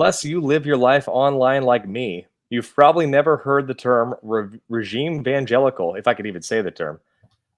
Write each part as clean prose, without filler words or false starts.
unless you live your life online like me, you've probably never heard the term Regimevangelical, if I could even say the term.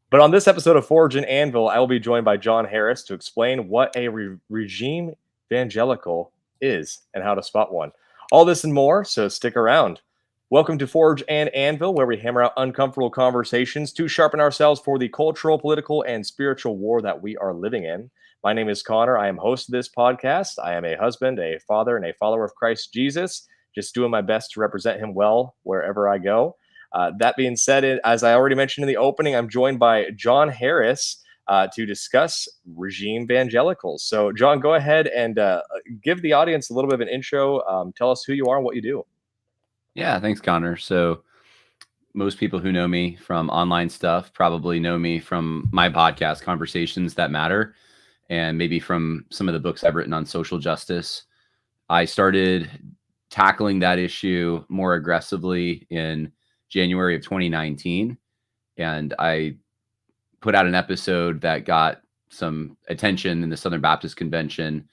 But on this episode of Forge and Anvil, I will be joined by Jon Harris to explain what a regime evangelical is and how to spot one. All this and more, so stick around. Welcome to Forge and Anvil, where we hammer out uncomfortable conversations to sharpen ourselves for the cultural, political, and spiritual war that we are living in. My name is Connor. I am host of this podcast. I am a husband, a father, and a follower of Christ Jesus, just doing my best to represent him well wherever I go. That being said, as I already mentioned in the opening, I'm joined by Jon Harris to discuss Regimevangelicals. So, Jon, go ahead and give the audience a little bit of an intro. Tell us who you are and what you do. Yeah, thanks, Connor. So most people who know me from online stuff probably know me from my podcast, Conversations That Matter, and maybe from some of the books I've written on social justice. I started tackling that issue more aggressively in January of 2019, and I put out an episode that got some attention in the Southern Baptist Convention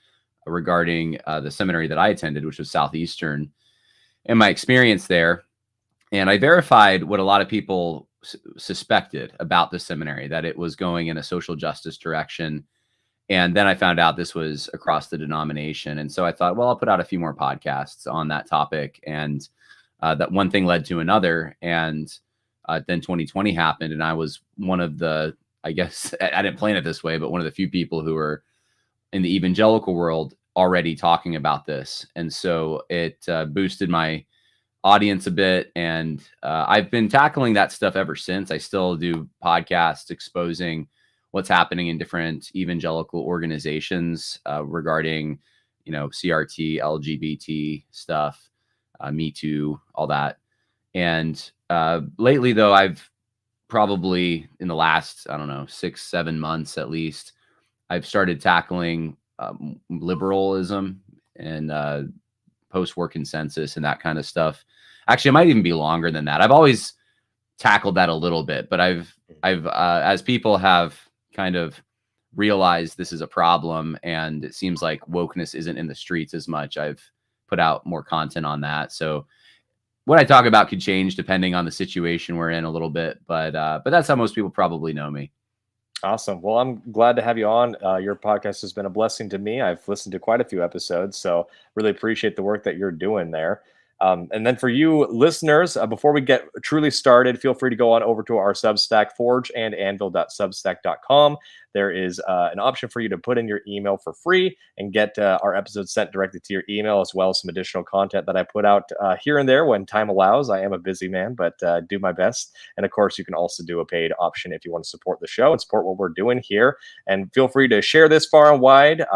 regarding the seminary that I attended, which was Southeastern, and my experience there. And I verified what a lot of people suspected about the seminary, that it was going in a social justice direction. And then I found out this was across the denomination. And so I thought, well, I'll put out a few more podcasts on that topic. And that one thing led to another. And then 2020 happened. And I was one of the, I guess, I didn't plan it this way, but one of the few people who were in the evangelical world already talking about this. And so it boosted my audience a bit. And I've been tackling that stuff ever since. I still do podcasts exposing what's happening in different evangelical organizations regarding, CRT, LGBT stuff, Me Too, all that. And lately, though, I've probably in the last, 6-7 months at least, I've started tackling liberalism and post-war consensus and that kind of stuff. Actually, it might even be longer than that. I've always tackled that a little bit, but I've as people have kind of realized this is a problem, and it seems like wokeness isn't in the streets as much, I've put out more content on that. So what I talk about could change depending on the situation we're in a little bit, but that's how most people probably know me. Awesome. Well, I'm glad to have you on. Your podcast has been a blessing to me. I've listened to quite a few episodes, so really appreciate the work that you're doing there. And then for you listeners, before we get truly started, feel free to go on over to our Substack, forgeandanvil.substack.com. There is an option for you to put in your email for free and get our episodes sent directly to your email, as well as some additional content that I put out here and there when time allows. I am a busy man, but do my best. And of course, you can also do a paid option if you want to support the show and support what we're doing here. And feel free to share this far and wide.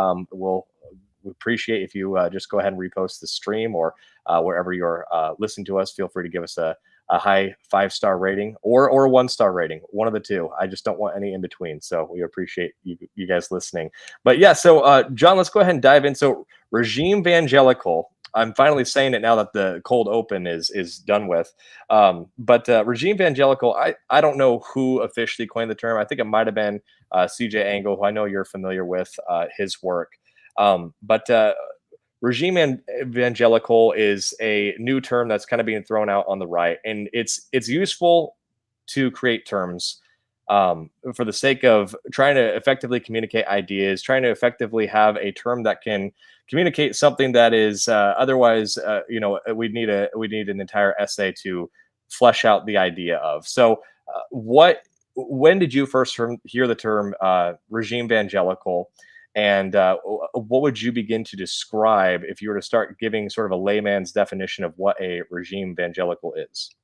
We appreciate if you just go ahead and repost the stream, or wherever you're listening to us, feel free to give us a high 5-star rating or a 1-star rating, one of the two. I just don't want any in between. So we appreciate you guys listening. But yeah, so Jon, let's go ahead and dive in. So Regimevangelical, I'm finally saying it now that the cold open is done with. But Regimevangelical, I don't know who officially coined the term. I think it might have been CJ Angle, who I know you're familiar with his work. But Regimevangelical is a new term that's kind of being thrown out on the right, and it's useful to create terms for the sake of trying to effectively communicate ideas, trying to effectively have a term that can communicate something that is otherwise, we need an entire essay to flesh out the idea of. So, when did you first hear the term Regimevangelical? And what would you begin to describe if you were to start giving sort of a layman's definition of what a Regimevangelical is?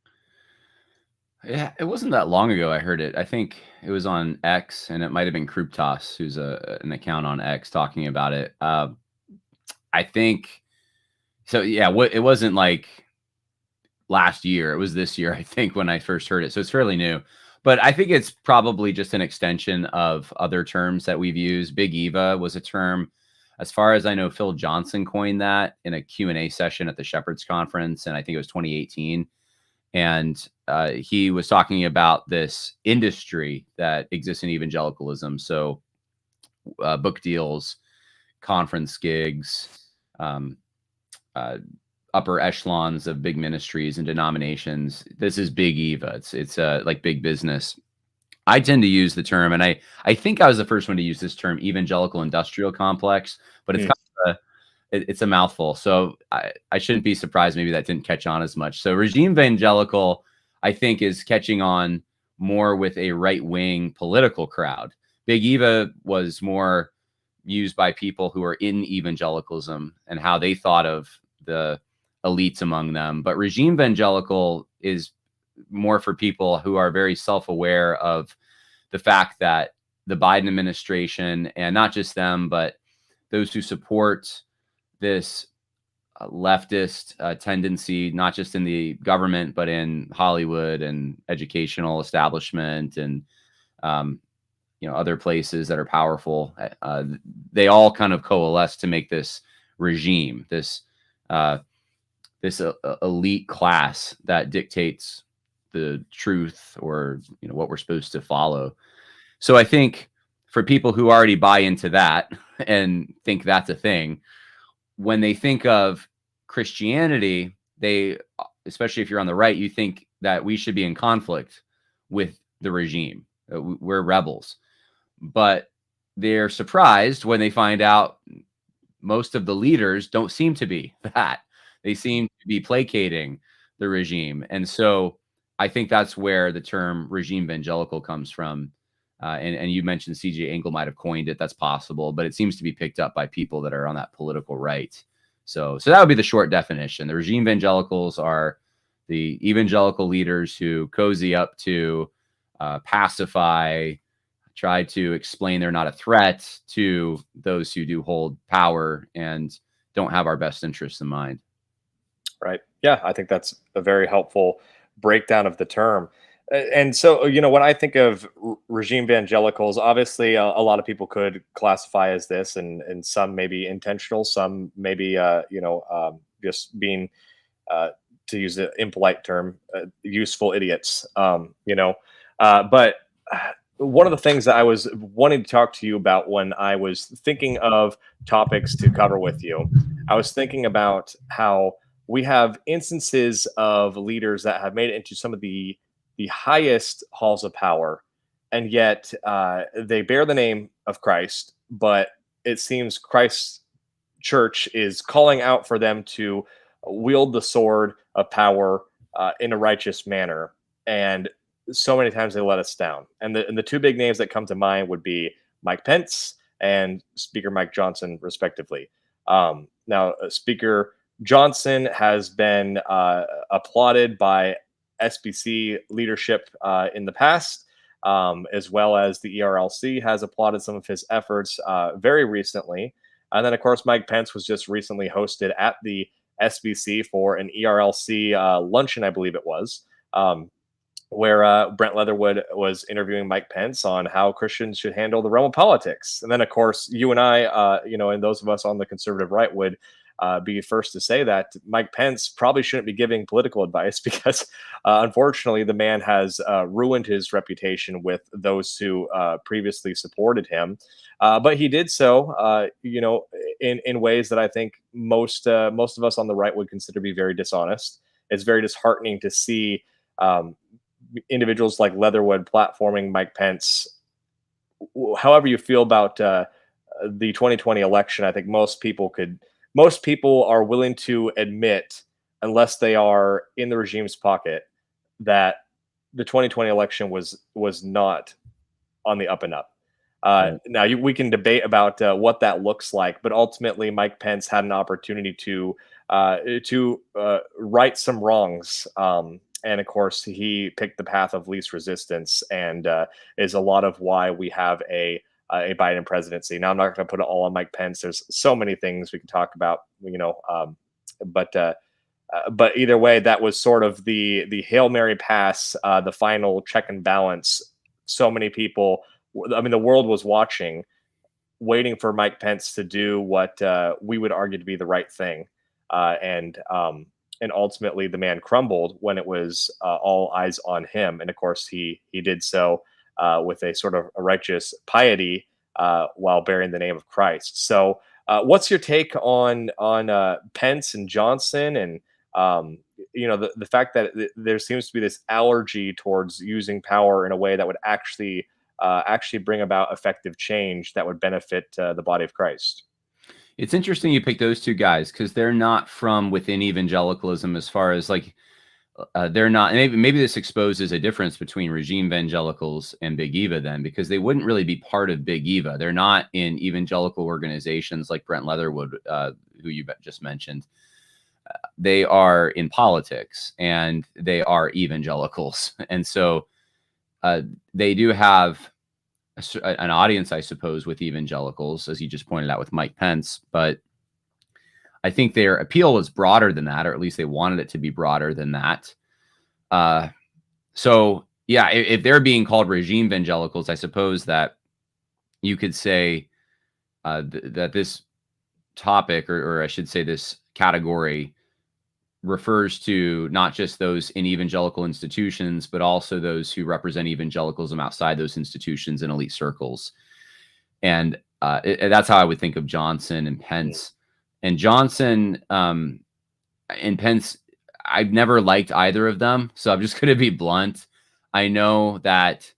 Yeah, it wasn't that long ago I heard it. I think it was on X, and it might have been Kruptas, who's an account on X, talking about it. I think so. Yeah, it wasn't like last year. It was this year, I think, when I first heard it. So it's fairly new. But I think it's probably just an extension of other terms that we've used. Big Eva was a term, as far as I know, Phil Johnson coined that in a Q&A session at the Shepherd's Conference, and I think it was 2018. And he was talking about this industry that exists in evangelicalism. So book deals, conference gigs, upper echelons of big ministries and denominations. This is big Eva. It's like big business. I tend to use the term, and I think I was the first one to use this term, evangelical industrial complex, but it's kind of it's a mouthful. So I shouldn't be surprised maybe that didn't catch on as much. So regime evangelical, I think, is catching on more with a right-wing political crowd. Big Eva was more used by people who are in evangelicalism and how they thought of the elites among them. But regime evangelical is more for people who are very self-aware of the fact that the Biden administration, and not just them, but those who support this leftist tendency, not just in the government, but in Hollywood and educational establishment and, other places that are powerful, they all kind of coalesce to make this regime, this elite class that dictates the truth, or what we're supposed to follow. So I think for people who already buy into that and think that's a thing, when they think of Christianity, they, especially if you're on the right, you think that we should be in conflict with the regime. We're rebels. But they're surprised when they find out most of the leaders don't seem to be that. They seem to be placating the regime. And so I think that's where the term regime evangelical comes from. And you mentioned C.J. Engel might have coined it. That's possible, but it seems to be picked up by people that are on that political right. So that would be the short definition. The regime evangelicals are the evangelical leaders who cozy up to pacify, try to explain they're not a threat to those who do hold power and don't have our best interests in mind. Right. Yeah, I think that's a very helpful breakdown of the term. And so, when I think of regime evangelicals, obviously a lot of people could classify as this, and some maybe intentional, some maybe, just being, to use the impolite term, useful idiots, but one of the things that I was wanting to talk to you about when I was thinking of topics to cover with you, I was thinking about how we have instances of leaders that have made it into some of the highest halls of power, and yet they bear the name of Christ, but it seems Christ's church is calling out for them to wield the sword of power in a righteous manner. And so many times they let us down. And the two big names that come to mind would be Mike Pence and Speaker Mike Johnson, respectively. Now, Speaker Johnson has been applauded by SBC leadership in the past, as well as the ERLC has applauded some of his efforts very recently. And then, of course, Mike Pence was just recently hosted at the SBC for an ERLC luncheon, I believe it was, where Brent Leatherwood was interviewing Mike Pence on how Christians should handle the realm of politics. And then, of course, you and I, and those of us on the conservative right would be first to say that Mike Pence probably shouldn't be giving political advice because, unfortunately, the man has ruined his reputation with those who previously supported him. But he did so, in ways that I think most of us on the right would consider to be very dishonest. It's very disheartening to see individuals like Leatherwood platforming Mike Pence. However you feel about the 2020 election, I think most people are willing to admit, unless they are in the regime's pocket, that the 2020 election was not on the up and up. Now we can debate about what that looks like, but ultimately Mike Pence had an opportunity to right some wrongs. And of course, he picked the path of least resistance, and is a lot of why we have a Biden presidency. Now, I'm not going to put it all on Mike Pence. There's so many things we can talk about, but either way, that was sort of the Hail Mary pass, the final check and balance. So many people, the world was watching, waiting for Mike Pence to do what we would argue to be the right thing, and ultimately the man crumbled when it was all eyes on him. And of course, he did so with a sort of a righteous piety while bearing the name of Christ. So What's your take on Pence and Johnson, and the fact that there seems to be this allergy towards using power in a way that would actually bring about effective change that would benefit the body of Christ? It's interesting you pick those two guys because they're not from within evangelicalism as far as like they're not. Maybe this exposes a difference between Regimevangelicals and Big Eva then, because they wouldn't really be part of Big Eva. They're not in evangelical organizations like Brent Leatherwood, who you just mentioned. They are in politics and they are evangelicals, and so they do have an audience, I suppose, with evangelicals, as you just pointed out with Mike Pence. But I think their appeal was broader than that, or at least they wanted it to be broader than that. So yeah, if they're being called Regimevangelicals, I suppose that you could say that this topic, or I should say this category, refers to not just those in evangelical institutions, but also those who represent evangelicalism outside those institutions in elite circles. And that's how I would think of Johnson and Pence. And Johnson and Pence, I've never liked either of them. So I'm just going to be blunt. I know that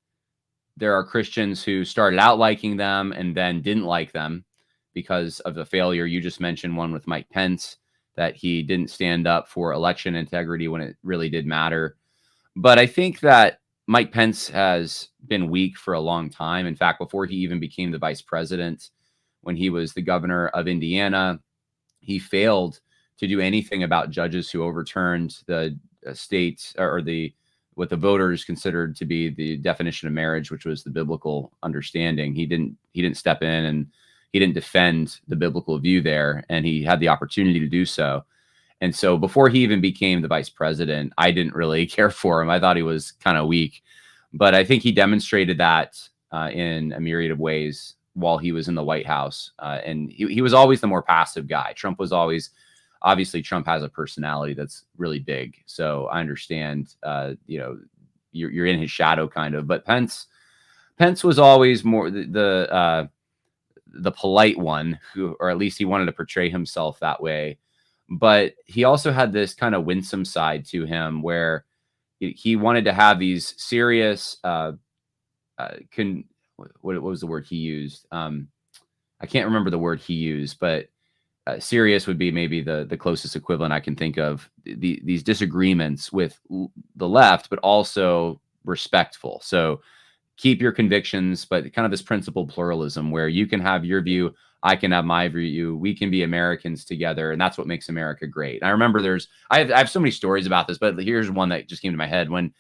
there are Christians who started out liking them and then didn't like them because of the failure. You just mentioned one with Mike Pence, that he didn't stand up for election integrity when it really did matter. But I think that Mike Pence has been weak for a long time. In fact, before he even became the vice president, when he was the governor of Indiana, he failed to do anything about judges who overturned the state or what the voters considered to be the definition of marriage, which was the biblical understanding. He didn't step in, and he didn't defend the biblical view there, and he had the opportunity to do so. And so before he even became the vice president, I didn't really care for him. I thought he was kind of weak, but I think he demonstrated that in a myriad of ways while he was in the White House. And he was always the more passive guy. Trump was always, obviously Trump has a personality that's really big. So I understand, you're in his shadow kind of, but Pence was always more the polite one, who, or at least he wanted to portray himself that way. But he also had this kind of winsome side to him where he wanted to have these serious, what was the word he used? I can't remember the word he used, but serious would be maybe the closest equivalent I can think of. These disagreements with the left, but also respectful. So keep your convictions, but kind of this principled pluralism where you can have your view, I can have my view, we can be Americans together, and that's what makes America great. And I remember I have so many stories about this, but here's one that just came to my head. When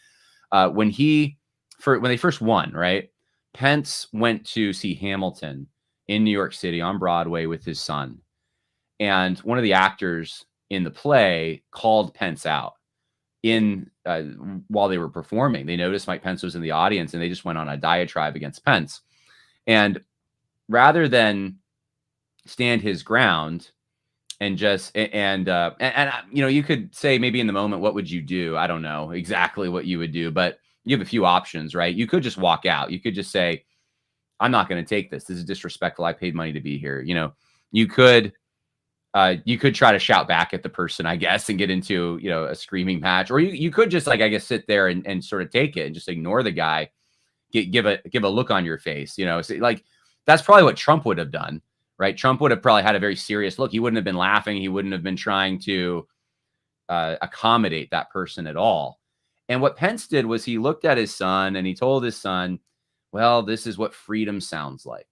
they first won, right? Pence went to see Hamilton in New York City on Broadway with his son. And one of the actors in the play called Pence out while they were performing. They noticed Mike Pence was in the audience, and they just went on a diatribe against Pence. And rather than stand his ground and just you could say maybe in the moment, what would you do? I don't know exactly what you would do, but you have a few options, right? You could just walk out. You could just say, I'm not going to take this. This is disrespectful. I paid money to be here. You could try to shout back at the person, I guess, and get into, a screaming match, or you could just sit there and sort of take it and just ignore the guy, give a look on your face, so, that's probably what Trump would have done, right? Trump would have probably had a very serious look. He wouldn't have been laughing. He wouldn't have been trying to accommodate that person at all. And what Pence did was he looked at his son and he told his son, well, this is what freedom sounds like.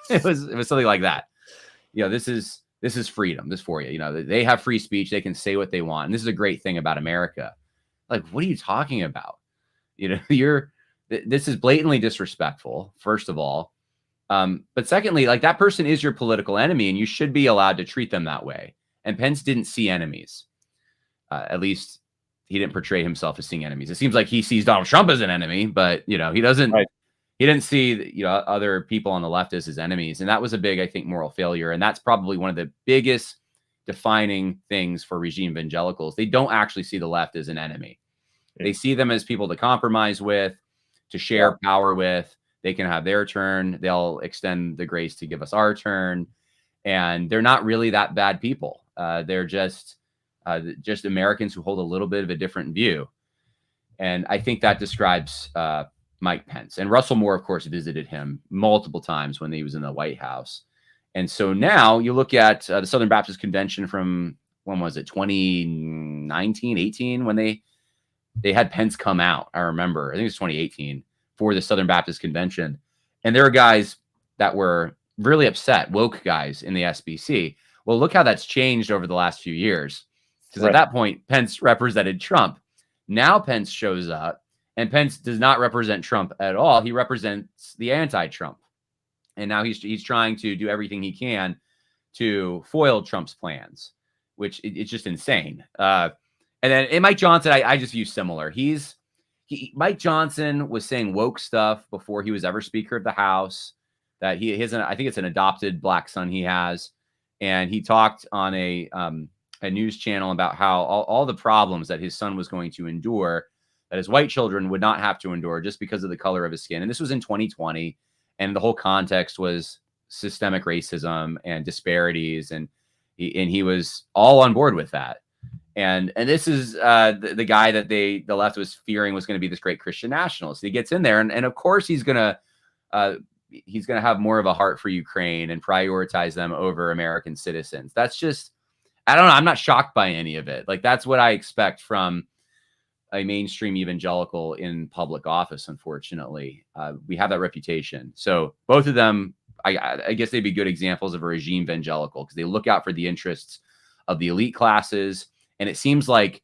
it was something like that. This is freedom. This for you. They have free speech. They can say what they want. And this is a great thing about America. Like, what are you talking about? This is blatantly disrespectful, first of all. But secondly, that person is your political enemy, and you should be allowed to treat them that way. And Pence didn't see enemies. At least he didn't portray himself as seeing enemies. It seems like he sees Donald Trump as an enemy, but he doesn't. Right. He didn't see other people on the left as his enemies, and that was a big, I think, moral failure. And that's probably one of the biggest defining things for Regimevangelicals. They don't actually see the left as an enemy. Yeah. They see them as people to compromise with, to share power with. They can have their turn. They'll extend the grace to give us our turn. and they're not really that bad people. They're just Americans who hold a little bit of a different view. And I think that describes Mike Pence. And Russell Moore, of course, visited him multiple times when he was in the White House. And so now you look at the Southern Baptist Convention from, when was it, 2019, 18, when they had Pence come out. I remember, I think it was 2018 for the Southern Baptist Convention. And there were guys that were really upset, woke guys in the SBC. Well, look how that's changed over the last few years. Because at that point, Pence represented Trump. Now Pence shows up, and Pence does not represent Trump at all. He represents the anti-Trump. And now he's trying to do everything he can to foil Trump's plans, which it's just insane. And then Mike Johnson, I just view similar. Mike Johnson was saying woke stuff before he was ever Speaker of the House, that I think it's an adopted black son he has. And he talked on a news channel about how all the problems that his son was going to endure, that his white children would not have to endure just because of the color of his skin. And this was in 2020. And the whole context was systemic racism and disparities. And he was all on board with that. And this is the guy that the left was fearing was going to be this great Christian nationalist. He gets in there, and of course he's going to have more of a heart for Ukraine and prioritize them over American citizens. That's just, I don't know. I'm not shocked by any of it. Like, that's what I expect from a mainstream evangelical in public office. Unfortunately, we have that reputation. So both of them, I guess they'd be good examples of a Regimevangelical, because they look out for the interests of the elite classes. And it seems like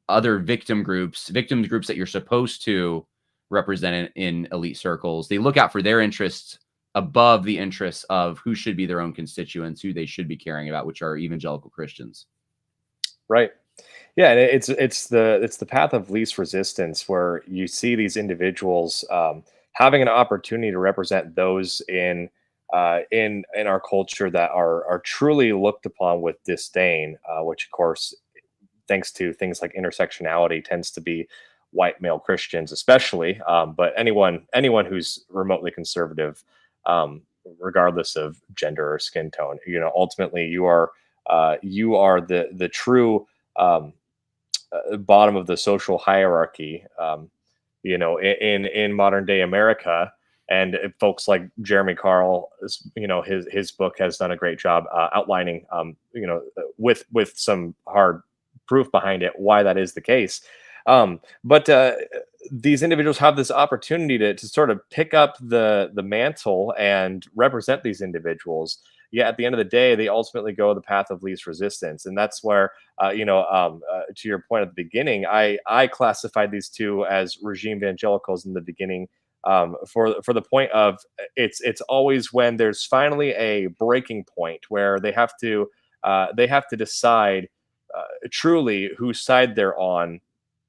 other victim groups that you're supposed to represent in elite circles, they look out for their interests above the interests of who should be their own constituents, who they should be caring about, which are evangelical Christians. Right. Yeah, and it's the path of least resistance, where you see these individuals having an opportunity to represent those in our culture that are truly looked upon with disdain, which of course, thanks to things like intersectionality, tends to be white male Christians, especially, but anyone who's remotely conservative, regardless of gender or skin tone. Ultimately, you are the true bottom of the social hierarchy, in modern day America. And folks like Jeremy Carl, his book has done a great job outlining, with some hard proof behind it, why that is the case. But these individuals have this opportunity to sort of pick up the mantle and represent these individuals. Yet at the end of the day, they ultimately go the path of least resistance, and that's where, to your point at the beginning, I classified these two as Regimevangelicals in the beginning, for the point of it's always when there's finally a breaking point where they have to decide truly whose side they're on.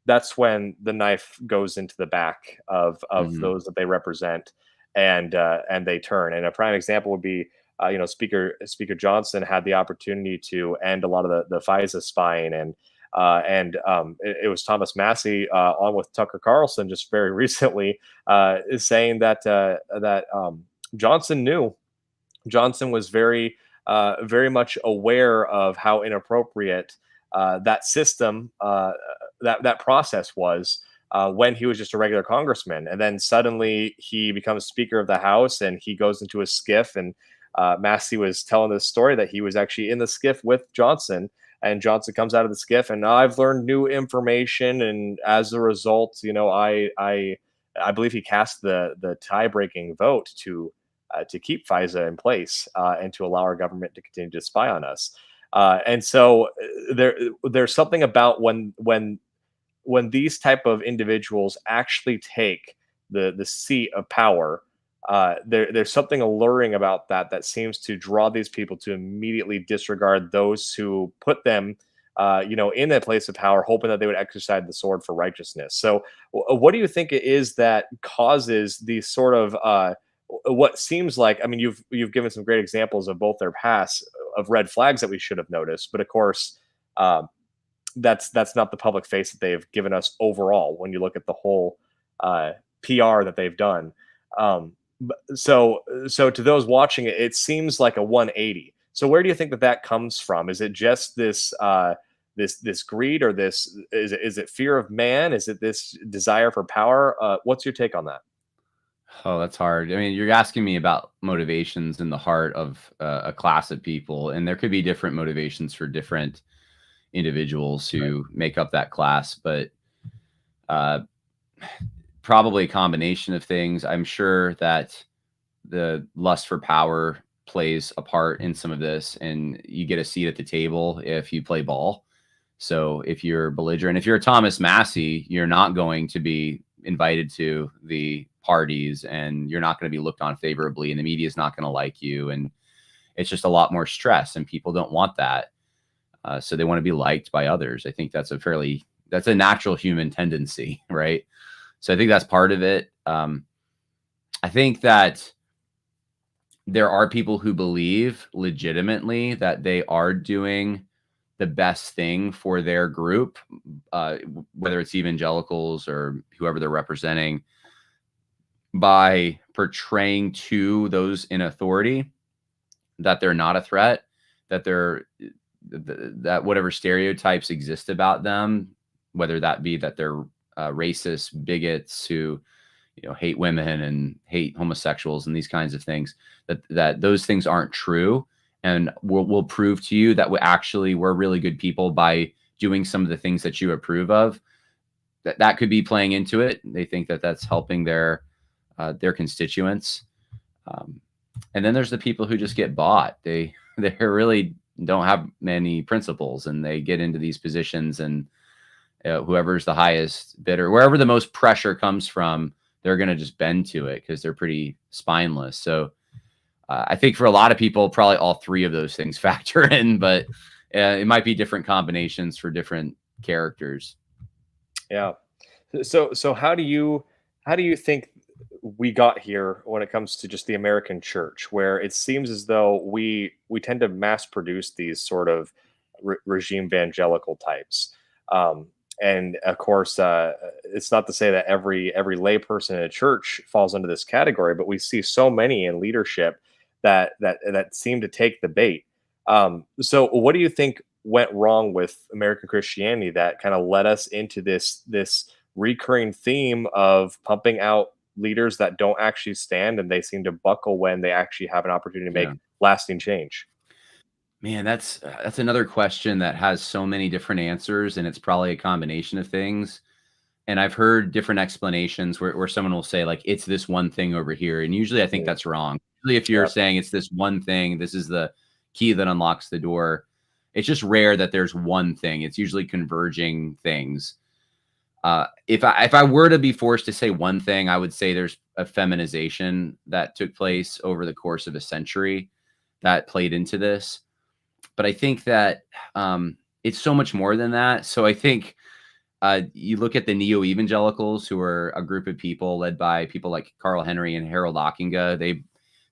That's when the knife goes into the back of those that they represent, and they turn. And a prime example would be, Speaker Johnson had the opportunity to end a lot of the FISA spying, and it was Thomas Massey on with Tucker Carlson just very recently, is saying that Johnson knew. Johnson was very much aware of how inappropriate that system, that process was, when he was just a regular congressman. And then suddenly he becomes Speaker of the House, and he goes into a skiff. And Massey was telling this story that he was actually in the skiff with Johnson, and Johnson comes out of the skiff, and I've learned new information, and as a result, I believe he cast the tie-breaking vote to keep FISA in place, and to allow our government to continue to spy on us. And so there's something about when these type of individuals actually take the seat of power. There's something alluring about that seems to draw these people to immediately disregard those who put them, in that place of power, hoping that they would exercise the sword for righteousness. So, what do you think it is that causes these sort of what seems like? I mean, you've given some great examples of both their past of red flags that we should have noticed, but of course, that's not the public face that they've given us overall. When you look at the whole PR that they've done. So to those watching it, it seems like a 180. So where do you think that comes from? Is it just this greed, or this is it fear of man? Is it this desire for power? What's your take on that? Oh, that's hard. I mean, you're asking me about motivations in the heart of a class of people, and there could be different motivations for different individuals Right. who make up that class, but uh, probably a combination of things. I'm sure that the lust for power plays a part in some of this, and you get a seat at the table if you play ball. So if you're belligerent, if you're a Thomas Massey, you're not going to be invited to the parties, and you're not going to be looked on favorably, and the media is not going to like you, and it's just a lot more stress, and people don't want that. So they want to be liked by others. I think that's a natural human tendency, right? So I think that's part of it. I think that there are people who believe legitimately that they are doing the best thing for their group, whether it's evangelicals or whoever they're representing, by portraying to those in authority that they're not a threat, that that whatever stereotypes exist about them, whether that be that they're racist bigots who hate women and hate homosexuals and these kinds of things, that those things aren't true, and we'll prove to you that we're really good people by doing some of the things that you approve of. That could be playing into it. They think that that's helping their constituents. And then there's the people who just get bought. They really don't have many principles, and they get into these positions, and whoever's the highest bidder, wherever the most pressure comes from, they're going to just bend to it because they're pretty spineless. So I think for a lot of people, probably all three of those things factor in, but it might be different combinations for different characters. Yeah. So how do you think we got here when it comes to just the American church, where it seems as though we tend to mass produce these sort of regime evangelical types, um, and of course, it's not to say that every layperson in a church falls into this category, but we see so many in leadership that seem to take the bait. So, what do you think went wrong with American Christianity that kind of led us into this recurring theme of pumping out leaders that don't actually stand, and they seem to buckle when they actually have an opportunity to make Yeah. lasting change? Man, that's another question that has so many different answers, and it's probably a combination of things. And I've heard different explanations where someone will say, like, it's this one thing over here. And usually I think Mm, that's wrong. Usually, if you're yeah, saying it's this one thing, this is the key that unlocks the door. It's just rare that there's one thing. It's usually converging things. If I were to be forced to say one thing, I would say there's a feminization that took place over the course of a century that played into this. But I think that it's so much more than that. So I think you look at the neo-evangelicals, who are a group of people led by people like Carl Henry and Harold Ockenga.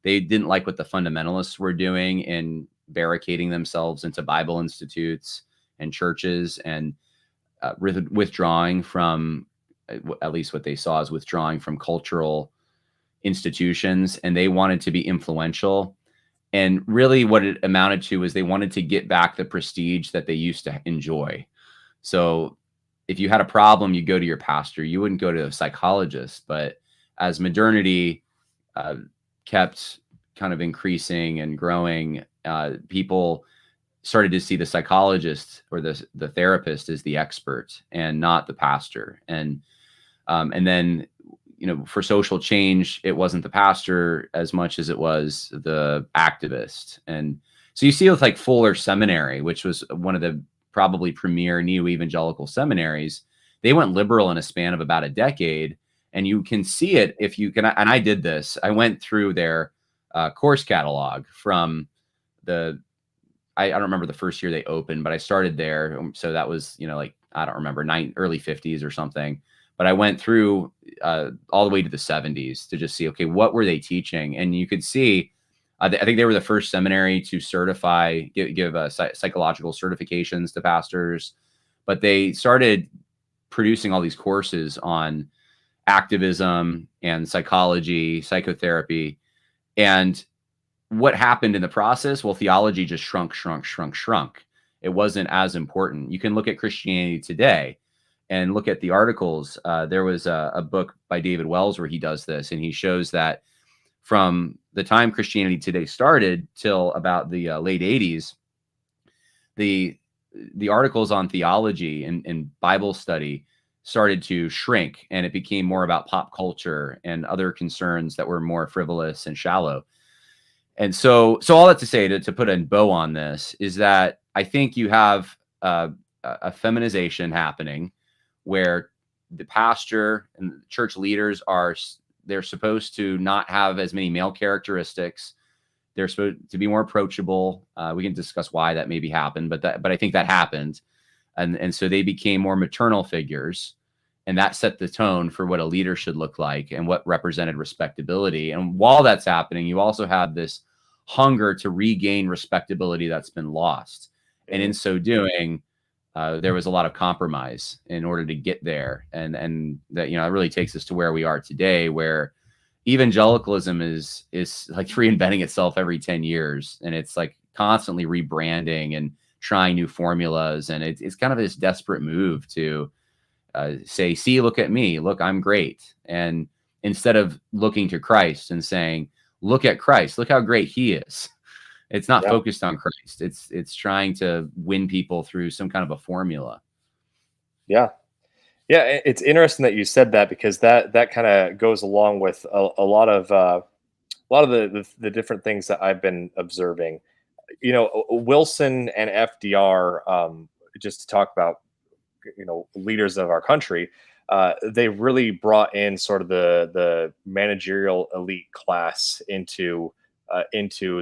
They didn't like what the fundamentalists were doing in barricading themselves into Bible institutes and churches, and withdrawing from, at least what they saw as withdrawing from cultural institutions, and they wanted to be influential. And really what it amounted to was they wanted to get back the prestige that they used to enjoy. So if you had a problem, you go to your pastor. You wouldn't go to a psychologist. But as modernity uh, kept kind of increasing and growing, people started to see the psychologist or the therapist as the expert and not the pastor. And then, for social change, it wasn't the pastor as much as it was the activist. And so you see with like Fuller Seminary, which was one of the probably premier neo-evangelical seminaries, they went liberal in a span of about a decade. And you can see it if you can. And I did this. I went through their course catalog from I don't remember the first year they opened, but I started there. So that was, like, I don't remember, early 50s or something. But I went through all the way to the 70s to just see, okay, what were they teaching? And you could see, I think they were the first seminary to give psychological certifications to pastors. But they started producing all these courses on activism and psychology, psychotherapy. And what happened in the process? Well, theology just shrunk. It wasn't as important. You can look at Christianity today and look at the articles. There was a book by David Wells where he does this, and he shows that from the time Christianity Today started till about the late 80s, the articles on theology and Bible study started to shrink, and it became more about pop culture and other concerns that were more frivolous and shallow. And so all that to say, to put a bow on this, is that I think you have a feminization happening where the pastor and church leaders they're supposed to not have as many male characteristics. They're supposed to be more approachable. We can discuss why that maybe happened, but I think that happened. And so they became more maternal figures, and that set the tone for what a leader should look like and what represented respectability. And while that's happening, you also have this hunger to regain respectability that's been lost. And in so doing, there was a lot of compromise in order to get there. And that, it really takes us to where we are today, where evangelicalism is like reinventing itself every 10 years. And it's like constantly rebranding and trying new formulas. And it's kind of this desperate move to say, see, look at me, look, I'm great. And instead of looking to Christ and saying, look at Christ, look how great he is. It's not focused on Christ. It's trying to win people through some kind of a formula. Yeah. Yeah. It's interesting that you said that, because that kind of goes along with a lot of the different things that I've been observing. Wilson and FDR, just to talk about, leaders of our country, they really brought in sort of the managerial elite class into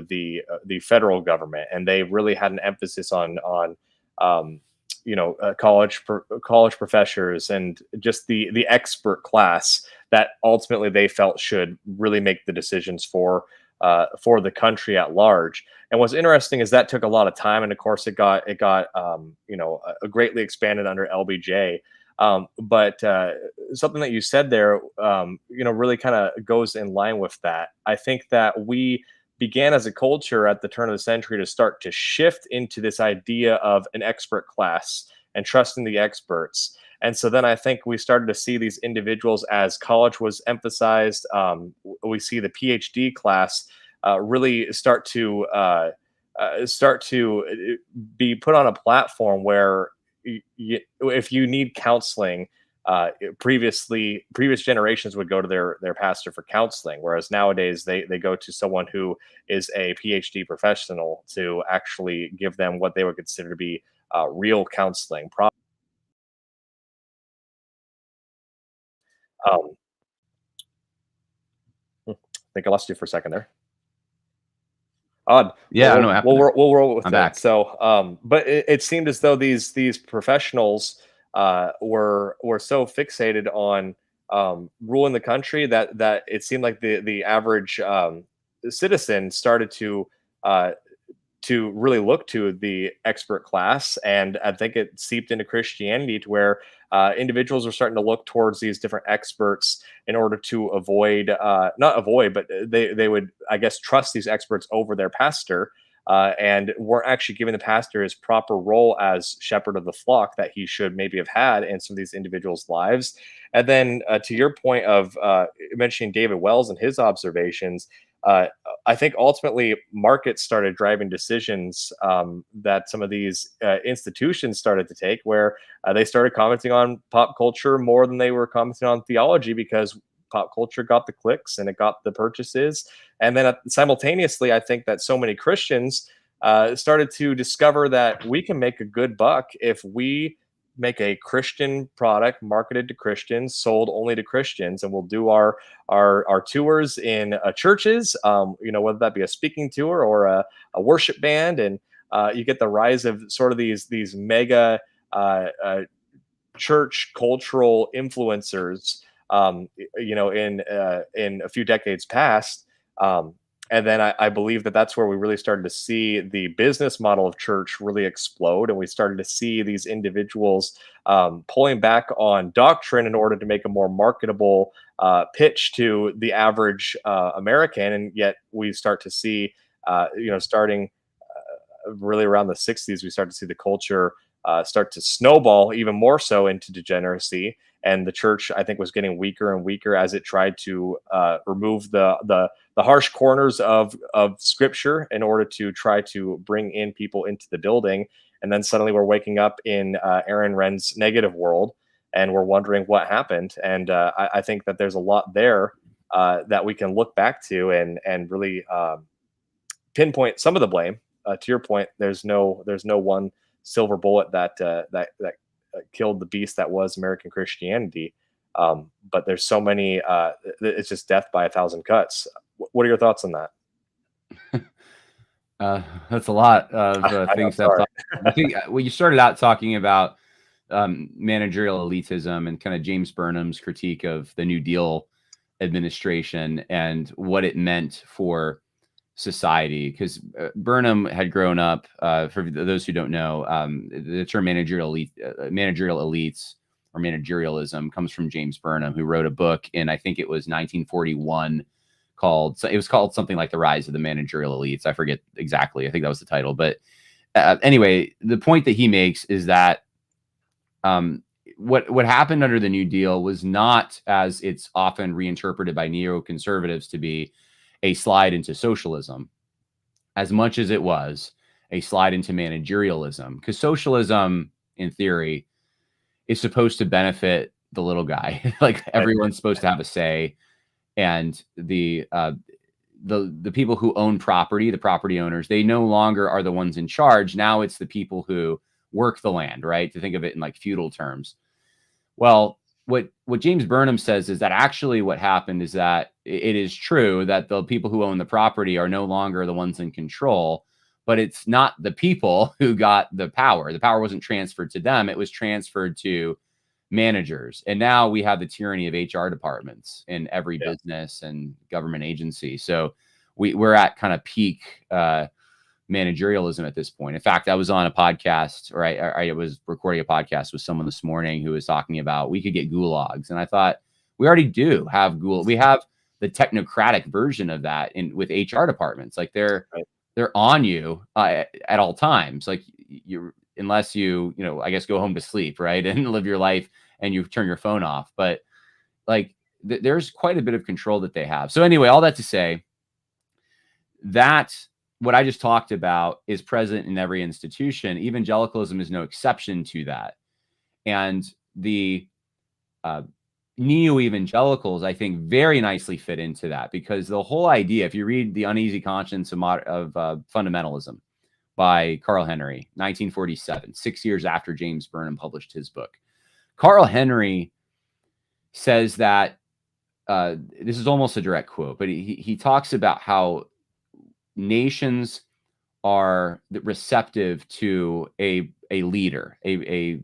the federal government, and they really had an emphasis on college professors and just the expert class that ultimately they felt should really make the decisions for the country at large. And what's interesting is that took a lot of time, and of course it got greatly expanded under LBJ. But something that you said there, really kind of goes in line with that. I think that we began as a culture at the turn of the century to start to shift into this idea of an expert class and trusting the experts. And so then I think we started to see these individuals, as college was emphasized. We see the PhD class really start to be put on a platform where if you need counseling, previous generations would go to their pastor for counseling, whereas nowadays they go to someone who is a PhD professional to actually give them what they would consider to be real counseling. I think I lost you for a second there. Odd. Yeah, I don't know what happened. We'll roll with I'm it. back. So, but it seemed as though these professionals were so fixated on ruling the country that it seemed like the average citizen started to really look to the expert class. And I think it seeped into Christianity, to where individuals are starting to look towards these different experts in order to not avoid, but they would, I guess, trust these experts over their pastor, and weren't actually giving the pastor his proper role as shepherd of the flock that he should maybe have had in some of these individuals' lives. And then to your point of mentioning David Wells and his observations, I think ultimately markets started driving decisions that some of these institutions started to take, where they started commenting on pop culture more than they were commenting on theology, because pop culture got the clicks and it got the purchases. And then simultaneously, I think that so many Christians started to discover that we can make a good buck if we make a Christian product marketed to Christians, sold only to Christians, and we'll do our tours in churches, whether that be a speaking tour or a worship band. And you get the rise of sort of these mega church cultural influencers, in a few decades past. And then I believe that that's where we really started to see the business model of church really explode. And we started to see these individuals pulling back on doctrine in order to make a more marketable pitch to the average American. And yet we start to see Starting really around the 60s, we started to see the culture start to snowball even more so into degeneracy. And the church, I think, was getting weaker and weaker as it tried to remove the harsh corners of Scripture in order to try to bring in people into the building. And then suddenly we're waking up in Aaron Renn's negative world, and we're wondering what happened. And I think that there's a lot there that we can look back to and really pinpoint some of the blame. To your point, there's no one silver bullet that killed the beast that was American Christianity. But there's so many. It's just death by 1,000 cuts. What are your thoughts on that? That's a lot of things. I think well, you started out talking about managerial elitism and kind of James Burnham's critique of the New Deal administration and what it meant for society, because Burnham had grown up, for those who don't know, the term managerial elites or managerialism comes from James Burnham, who wrote a book in, I think it was 1941, called something like The Rise of the Managerial Elites. I forget exactly. I think that was the title. But anyway, the point that he makes is that what happened under the New Deal was not, as it's often reinterpreted by neoconservatives to be, a slide into socialism, as much as it was a slide into managerialism. Because socialism, in theory, is supposed to benefit the little guy. Like, everyone's supposed to have a say, and the people who own property, the property owners, they no longer are the ones in charge. Now it's the people who work the land, right? To think of it in like feudal terms. Well, what James Burnham says is that actually what happened is that it is true that the people who own the property are no longer the ones in control, but it's not the people who got the power. The power wasn't transferred to them. It was transferred to managers. And now we have the tyranny of HR departments in every business and government agency. So we're at kind of peak managerialism at this point. In fact, I was on a podcast, or I was recording a podcast with someone this morning who was talking about we could get gulags. And I thought, we already do have gulag. We have the technocratic version of that with HR departments. Like they're on you at all times. Like unless you I guess go home to sleep, right? And live your life and you turn your phone off. But like there's quite a bit of control that they have. So anyway, all that to say that what I just talked about is present in every institution. Evangelicalism is no exception to that. And the neo-evangelicals, I think, very nicely fit into that, because the whole idea, if you read The Uneasy Conscience of Fundamentalism by Carl Henry, 1947, 6 years after James Burnham published his book, Carl Henry says that, this is almost a direct quote, but he talks about how nations are receptive to a leader, a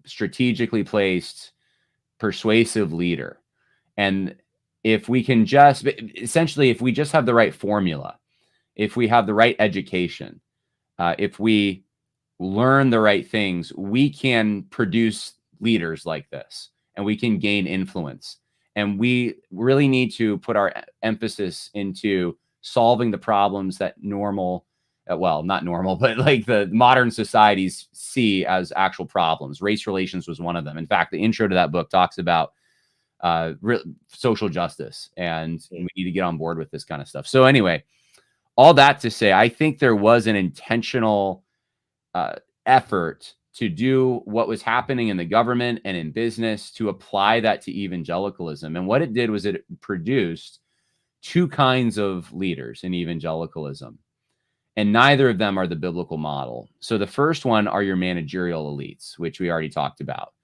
strategically placed, persuasive leader. And if we can just, essentially, if we just have the right formula, if we have the right education, if we learn the right things, we can produce leaders like this, and we can gain influence. And we really need to put our emphasis into solving the problems that not normal, but like the modern societies see as actual problems. Race relations was one of them. In fact, the intro to that book talks about social justice, and we need to get on board with this kind of stuff. So anyway, all that to say, I think there was an intentional effort to do what was happening in the government and in business, to apply that to evangelicalism. And what it did was it produced two kinds of leaders in evangelicalism, and neither of them are the biblical model. So the first one are your managerial elites, which we already talked about.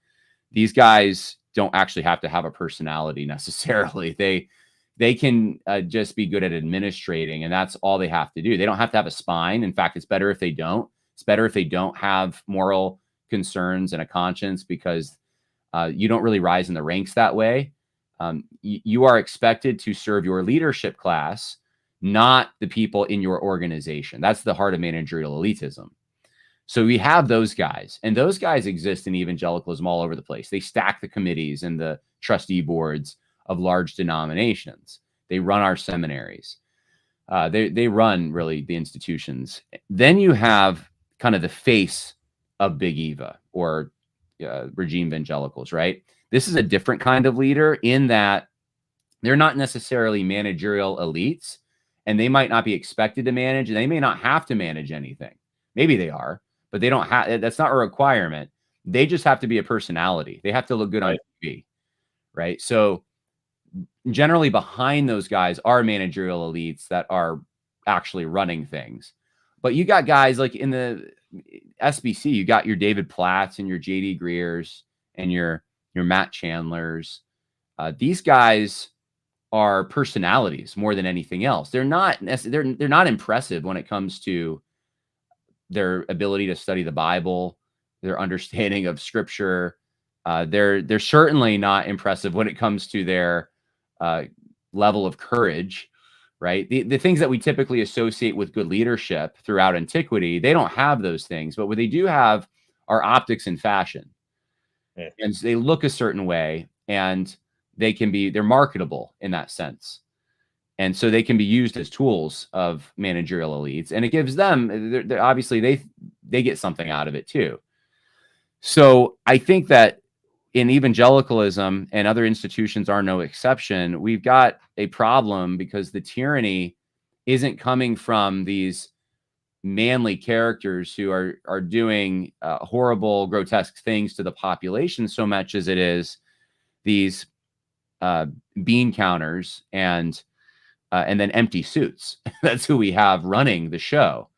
These guys don't actually have to have a personality necessarily. They can just be good at administrating, and that's all they have to do. They don't have to have a spine. In fact, it's better if they don't. It's better if they don't have moral concerns and a conscience, because you don't really rise in the ranks that way. You are expected to serve your leadership class, not the people in your organization. That's the heart of managerial elitism. So we have those guys, and those guys exist in evangelicalism all over the place. They stack the committees and the trustee boards of large denominations. They run our seminaries. They run really the institutions. Then you have kind of the face of Big Eva or Regimevangelicals, right? This is a different kind of leader in that they're not necessarily managerial elites, and they might not be expected to manage, and they may not have to manage anything. Maybe they are, but they don't have. That's not a requirement. They just have to be a personality. They have to look good on TV, right? So generally behind those guys are managerial elites that are actually running things. But you got guys like in the SBC, you got your David Platts and your JD Greers and your Matt Chandlers. These guys are personalities more than anything else. They're not impressive when it comes to their ability to study the Bible, their understanding of Scripture. They're certainly not impressive when it comes to their level of courage, right? The things that we typically associate with good leadership throughout antiquity, they don't have those things. But what they do have are optics and fashion. Yeah. And so they look a certain way, and they're marketable in that sense. And so they can be used as tools of managerial elites, and it gives them, obviously they get something out of it too. So I think that in evangelicalism, and other institutions are no exception, we've got a problem because the tyranny isn't coming from these manly characters who are doing horrible, grotesque things to the population so much as it is these bean counters and then empty suits. That's who we have running the show.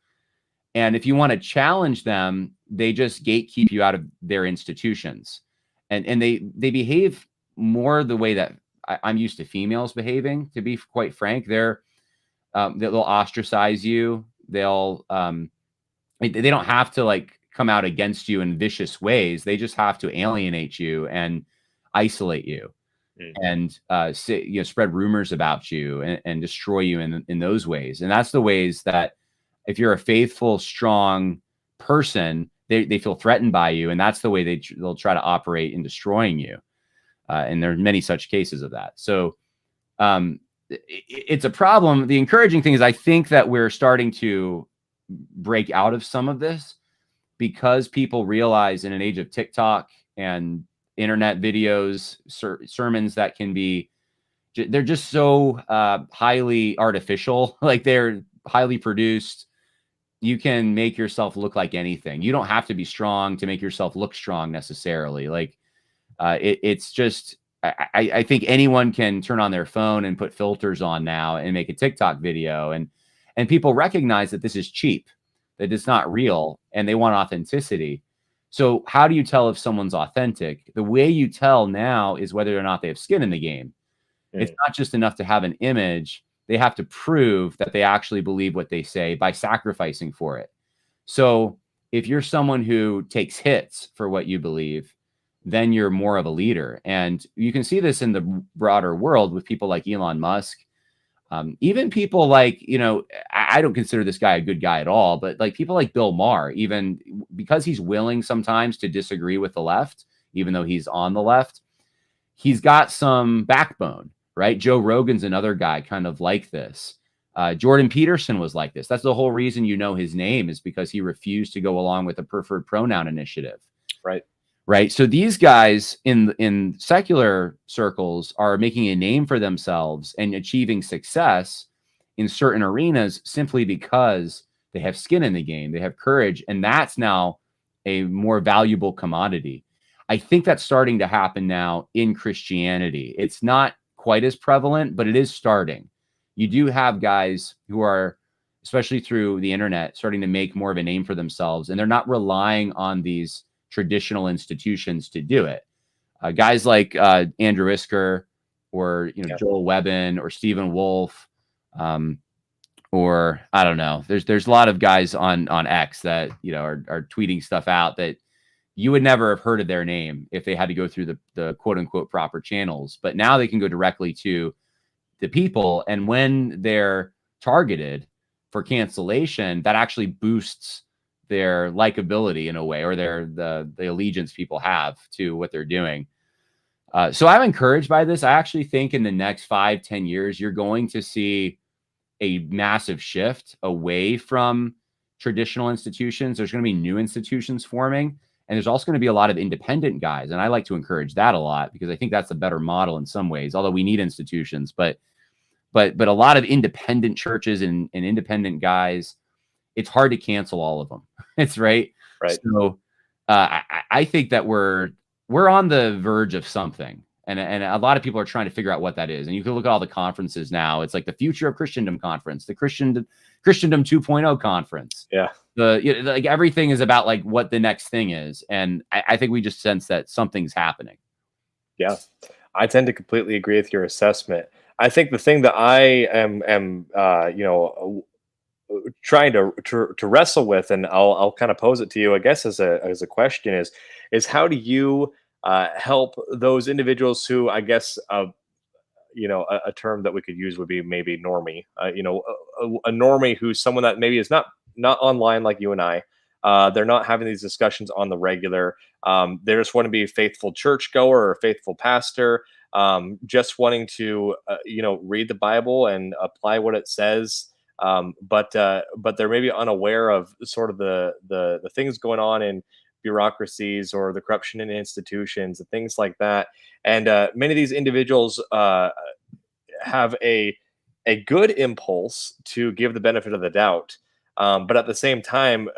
And if you want to challenge them, they just gatekeep you out of their institutions. And they behave more the way that I'm used to females behaving, to be quite frank. They'll ostracize you. They don't have to like come out against you in vicious ways. They just have to alienate you and isolate you. And spread rumors about you and destroy you in those ways. And that's the ways that if you're a faithful, strong person, they feel threatened by you. And that's the way they'll try to operate in destroying you. And there are many such cases of that. So it's a problem. The encouraging thing is I think that we're starting to break out of some of this because people realize in an age of TikTok and internet videos, sermons that can be, they're just so highly artificial, like they're highly produced. You can make yourself look like anything. You don't have to be strong to make yourself look strong necessarily. Like it's just, I think anyone can turn on their phone and put filters on now and make a TikTok video, and people recognize that this is cheap, that it's not real, and they want authenticity. So how do you tell if someone's authentic? The way you tell now is whether or not they have skin in the game. It's not just enough to have an image. They have to prove that they actually believe what they say by sacrificing for it. So if you're someone who takes hits for what you believe, then you're more of a leader. And you can see this in the broader world with people like Elon Musk. Even people like, I don't consider this guy a good guy at all, but like people like Bill Maher, even because he's willing sometimes to disagree with the left, even though he's on the left, he's got some backbone, right? Joe Rogan's another guy kind of like this. Jordan Peterson was like this. That's the whole reason his name is because he refused to go along with the preferred pronoun initiative. Right. So these guys in secular circles are making a name for themselves and achieving success in certain arenas simply because they have skin in the game. They have courage. And that's now a more valuable commodity. I think that's starting to happen now in Christianity. It's not quite as prevalent, but it is starting. You do have guys who are, especially through the internet, starting to make more of a name for themselves. And they're not relying on these traditional institutions to do it. Guys like Andrew Isker or Joel Webbin or Stephen Wolf, or I don't know. There's a lot of guys on X that are tweeting stuff out that you would never have heard of their name if they had to go through the quote unquote proper channels. But now they can go directly to the people, and when they're targeted for cancellation, that actually boosts their likability in a way, or the allegiance people have to what they're doing. So I'm encouraged by this. I actually think in the next 5-10 years, you're going to see a massive shift away from traditional institutions. There's going to be new institutions forming, and there's also going to be a lot of independent guys. And I like to encourage that a lot because I think that's a better model in some ways, although we need institutions, but a lot of independent churches and independent guys, it's hard to cancel all of them. It's right. Right. So I think that we're on the verge of something. And a lot of people are trying to figure out what that is. And you can look at all the conferences now. It's like the Future of Christendom conference, the Christendom 2.0 conference. Yeah. Like everything is about like what the next thing is. And I think we just sense that something's happening. Yeah. I tend to completely agree with your assessment. I think the thing that I am trying to wrestle with, and I'll kind of pose it to you, I guess, as a question is how do you help those individuals who, I guess, a term that we could use would be maybe normie, a normie who's someone that maybe is not online like you and I. They're not having these discussions on the regular. They just want to be a faithful churchgoer or a faithful pastor, just wanting to read the Bible and apply what it says. But they're maybe unaware of sort of the things going on in bureaucracies or the corruption in institutions and things like that. And many of these individuals have a good impulse to give the benefit of the doubt. But at the same time,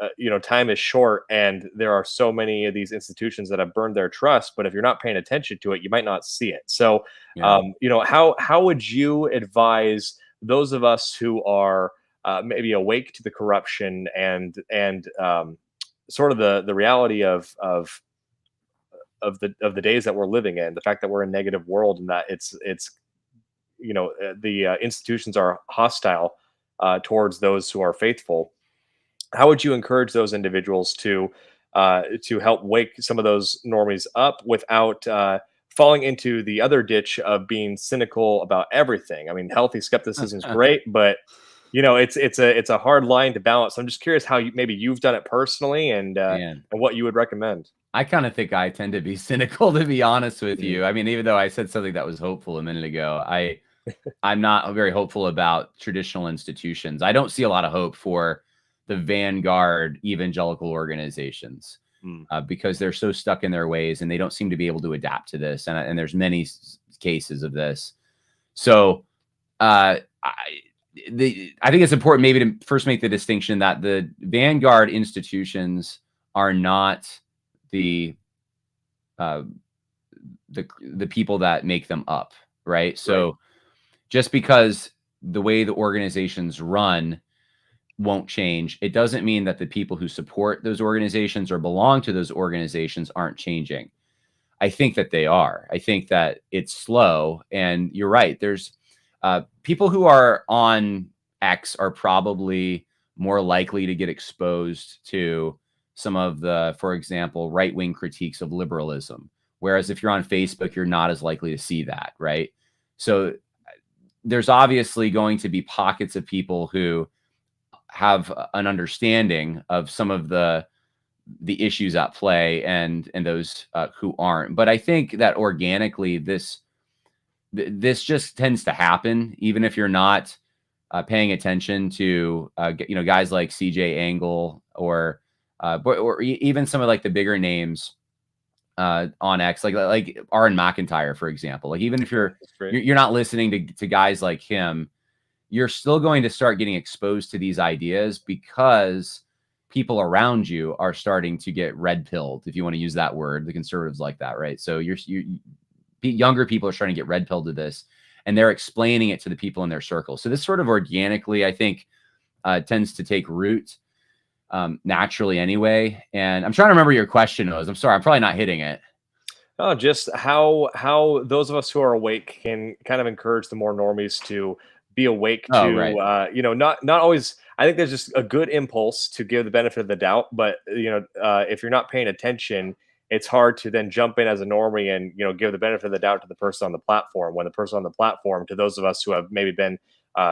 time is short, and there are so many of these institutions that have burned their trust. But if you're not paying attention to it, you might not see it. So, Yeah. how would you advise those of us who are maybe awake to the corruption and sort of the reality of the days that we're living in, the fact that we're in a negative world and that it's the institutions are hostile towards those who are faithful? How would you encourage those individuals to help wake some of those normies up without falling into the other ditch of being cynical about everything? I mean, healthy skepticism is great, but it's a hard line to balance. I'm just curious how maybe you've done it personally, and Man, what you would recommend. I kind of think I tend to be cynical, to be honest with Mhm. you. I mean, even though I said something that was hopeful a minute ago, I'm not very hopeful about traditional institutions. I don't see a lot of hope for the vanguard evangelical organizations Mm. because they're so stuck in their ways and they don't seem to be able to adapt to this. And there's many cases of this. So I think it's important maybe to first make the distinction that the vanguard institutions are not the uh, the people that make them up, right? Right. So just because the way the organizations run won't change, it doesn't mean that the people who support those organizations or belong to those organizations aren't changing. I think that they are. I think that it's slow, and you're right. There's people who are on X are probably more likely to get exposed to some of the, for example, right-wing critiques of liberalism. Whereas if you're on Facebook, you're not as likely to see that, right? So there's obviously going to be pockets of people who have an understanding of some of the issues at play, and those who aren't. But I think that organically this just tends to happen, even if you're not paying attention to guys like CJ Angle or even some of like the bigger names on X, like Aaron McIntyre, for example. Like even if That's great. you're not listening to guys like him, you're still going to start getting exposed to these ideas because people around you are starting to get red pilled, if you want to use that word. The conservatives like that, right? So younger people are starting to get red pilled to this, and they're explaining it to the people in their circle. So this sort of organically, I think, tends to take root naturally anyway. And I'm trying to remember your question was. I'm sorry, I'm probably not hitting it. Oh, just how those of us who are awake can kind of encourage the more normies to be awake Oh, to right. not always. I think there's just a good impulse to give the benefit of the doubt, but if you're not paying attention, it's hard to then jump in as a normie and give the benefit of the doubt to the person on the platform. When the person on the platform, to those of us who have maybe been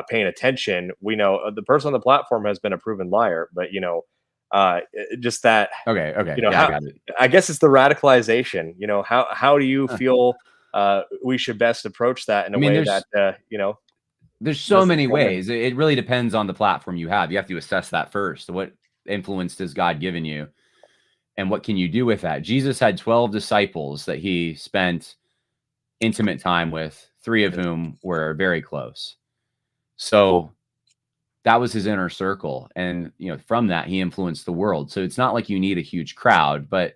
paying attention, we know the person on the platform has been a proven liar. But just that Okay. Yeah, I how got it. I guess it's the radicalization. How do you Huh. feel we should best approach that in I a mean, way there's that There's so many ways. It really depends on the platform you have. You have to assess that first. What influence does God given you? And what can you do with that? Jesus had 12 disciples that he spent intimate time with, 3 of whom were very close. So that was his inner circle. And, from that, he influenced the world. So it's not like you need a huge crowd, but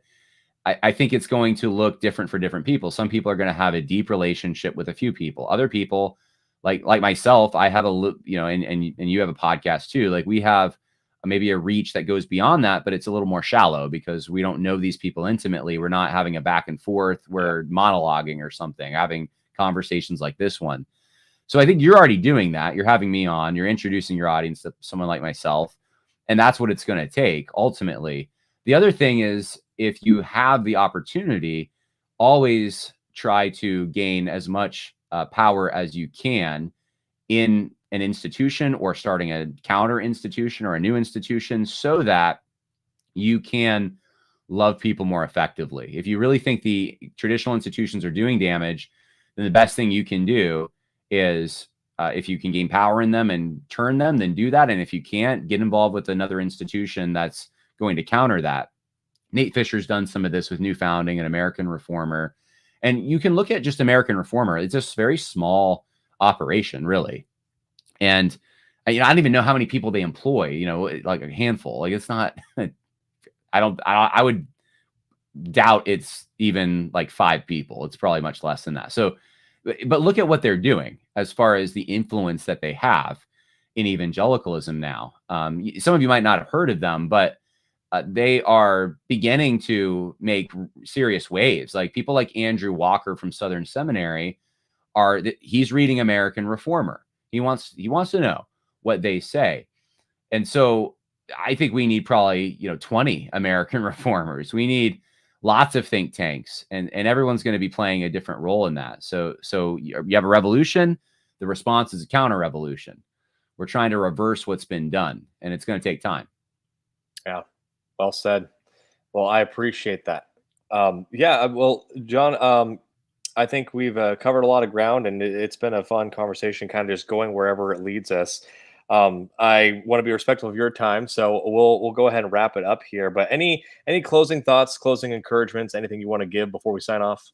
I think it's going to look different for different people. Some people are going to have a deep relationship with a few people. Other people, like myself, I have and you have a podcast too. Like we have maybe a reach that goes beyond that, but it's a little more shallow because we don't know these people intimately. We're not having a back and forth. We're monologuing or something, having conversations like this one. So I think you're already doing that. You're having me on, you're introducing your audience to someone like myself. And that's what it's going to take ultimately. The other thing is, if you have the opportunity, always try to gain as much power as you can in an institution or starting a counter institution or a new institution so that you can love people more effectively. If you really think the traditional institutions are doing damage, then the best thing you can do is if you can gain power in them and turn them, then do that. And if you can't, get involved with another institution that's going to counter that. Nate Fisher's done some of this with New Founding and American Reformer. And you can look at just American Reformer. It's just a very small operation, really. And I don't even know how many people they employ, like a handful. Like it's not, I would doubt it's even like 5 people. It's probably much less than that. So, but look at what they're doing as far as the influence that they have in evangelicalism now. Some of you might not have heard of them, but they are beginning to make serious waves. Like people like Andrew Walker from Southern Seminary he's reading American Reformer. He wants to know what they say. And so I think we need probably, 20 American Reformers. We need lots of think tanks, and everyone's going to be playing a different role in that. So you have a revolution. The response is a counter revolution. We're trying to reverse what's been done, and it's going to take time. Yeah. Well said. Well, I appreciate that. Well, John, I think we've covered a lot of ground, and it's been a fun conversation, kind of just going wherever it leads us. I want to be respectful of your time, so we'll go ahead and wrap it up here. But any closing thoughts, closing encouragements, anything you want to give before we sign off?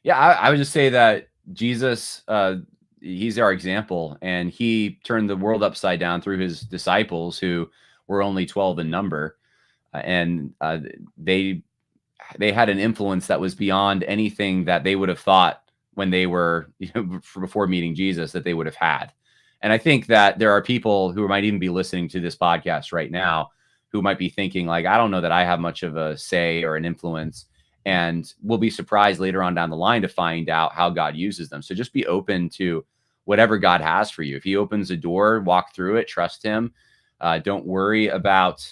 Yeah, I would just say that Jesus, he's our example, and he turned the world upside down through his disciples, who were only 12 in number, and they had an influence that was beyond anything that they would have thought when they were, before meeting Jesus, that they would have had. And I think that there are people who might even be listening to this podcast right now who might be thinking like, I don't know that I have much of a say or an influence, and we'll be surprised later on down the line to find out how God uses them. So just be open to whatever God has for you. If he opens a door, walk through it, trust him. Don't worry about,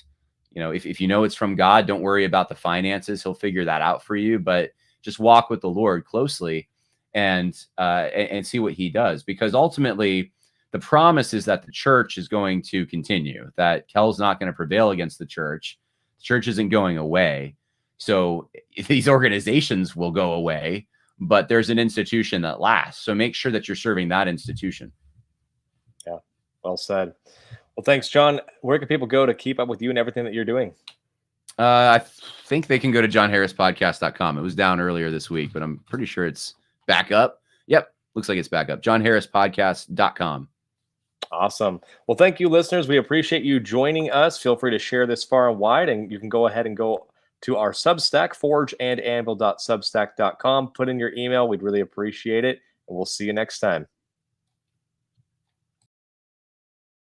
if it's from God, don't worry about the finances. He'll figure that out for you, but just walk with the Lord closely and see what he does. Because ultimately the promise is that the church is going to continue, that hell's not going to prevail against the church. The church isn't going away. So these organizations will go away, but there's an institution that lasts. So make sure that you're serving that institution. Yeah, well said. Well, thanks, John. Where can people go to keep up with you and everything that you're doing? I think they can go to johnharrispodcast.com. It was down earlier this week, but I'm pretty sure it's back up. Yep, looks like it's back up. johnharrispodcast.com. Awesome. Well, thank you, listeners. We appreciate you joining us. Feel free to share this far and wide, and you can go ahead and go to our Substack, forgeandanvil.substack.com. Put in your email. We'd really appreciate it, and we'll see you next time.